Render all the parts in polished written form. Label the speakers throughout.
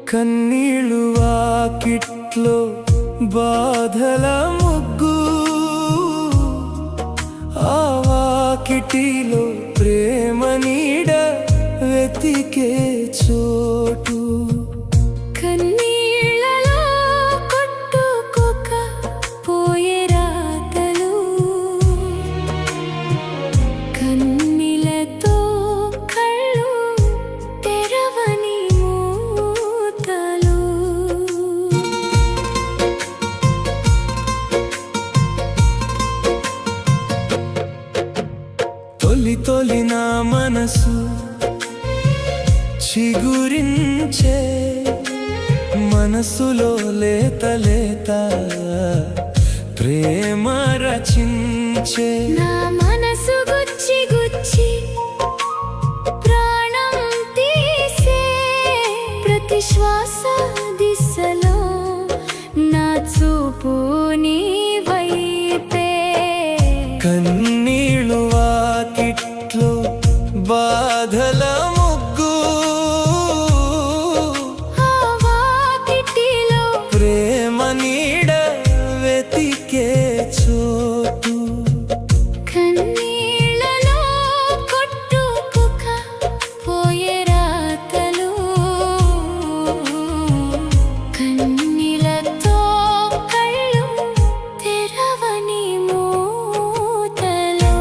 Speaker 1: కన్నీళ్ళు వాకిట్లో బాధల ముగ్గు, ఆ వాకిటిలో ప్రేమ నీడ వెతికే చోటు.
Speaker 2: కన్నీళ్ళలో కొట్టుకోక పోయే రాతలు, కన్నీళ్ళతో కళ్ళు తెరవని మూతలు.
Speaker 1: తొలి తొలి నా మనసు చిగురించే, మనసులో లేత లేత ప్రేమ రచించే.
Speaker 2: నా మనసు గుచ్చి గుచ్చి ప్రాణం తీసే, ప్రతి శ్వాస దిశలో నా చూపు నీ వైపే.
Speaker 1: కన్నీళ్ళు వాకిట్లో బాధల ముగ్గు,
Speaker 2: ఆ వాకిటిలో
Speaker 1: ప్రేమ నీడ వెతికే చోటు.
Speaker 2: కన్నీళ్ళలో కొట్టుకోక పోయే రాతలు, కన్నీళ్ళతో కళ్ళు తెరవని మూతలు.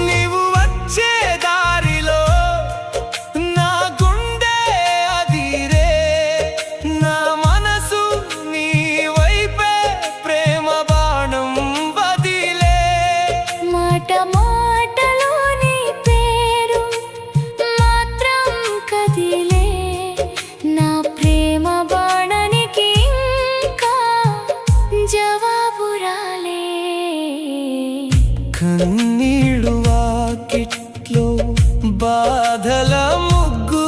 Speaker 1: నీవు వచ్చే దారిలో నా గుండె అదిరే, నా మనసు నీ వైపే ప్రేమ బాణం వదిలే.
Speaker 2: మాట మాటలో నీ పేరు మాత్రం కదిలే, నా ప్రేమ బాణనికి ఇంకా జవాబు రాలే.
Speaker 1: కన్నీళ్ళు వాకిట్లో బాధల ముగ్గు,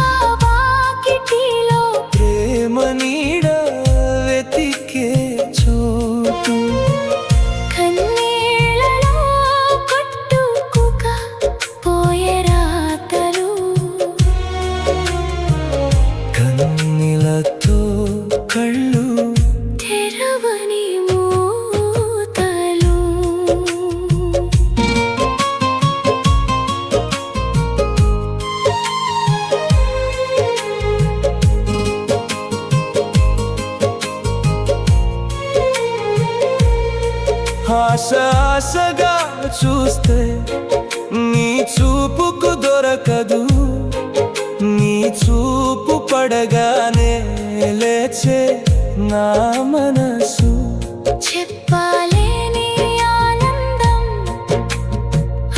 Speaker 2: ఆ వాకిటిలో
Speaker 1: ప్రేమ నీడ వెతికే చోటు.
Speaker 2: కన్నీళ్ళలో కొట్టుకోక పోయే రాతలు,
Speaker 1: కన్నీలతో కళ్ళు
Speaker 2: తెరవని మూతలు.
Speaker 1: ఆశ ఆశగా చూస్తే నీ చూపుకు దొరకదు, నీ చూపు పడగానే లేచే నా మనసు.
Speaker 2: చెప్పలేని ఆనందం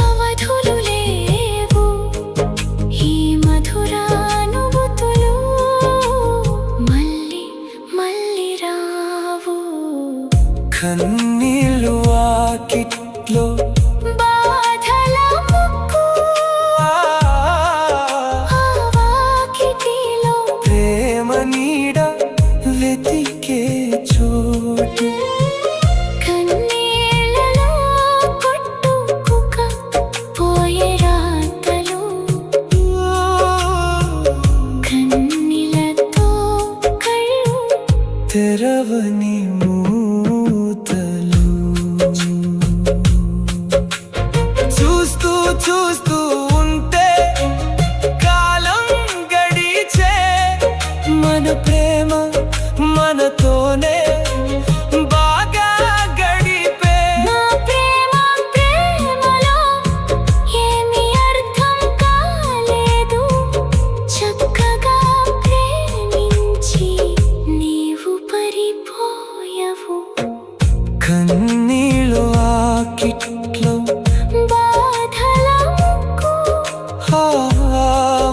Speaker 2: అవధులు లేవు, ఈ మధురానుభూతులు మళ్ళీ మళ్ళీ రావు.
Speaker 1: కన్నీళ్ళు వాకిట్లో
Speaker 2: బాధల ముగ్గు, ఆ వాకిటిలో
Speaker 1: ప్రేమ నీడ వెతికే చోటు.
Speaker 2: కన్నీళ్ళలో కొట్టుకోక పోయే రాతలు, కన్నీళ్ళతో కళ్ళు
Speaker 1: తెరవని మూతలు. చూస్తూ చూస్తూ ఉంటే కాలం గడిచే, మన ప్రేమ మనతోనే బాగా గడిపే.
Speaker 2: నా ప్రేమ ప్రేమలో ఏమీ అర్థం కాలేదు, చక్కగా ప్రేమించి నీవు పరిపోయవు.
Speaker 1: కన్నీళ్ళు వాకిట్లో
Speaker 2: బాధల ముగ్గు,
Speaker 1: ఆ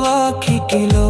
Speaker 1: వాకిటిలో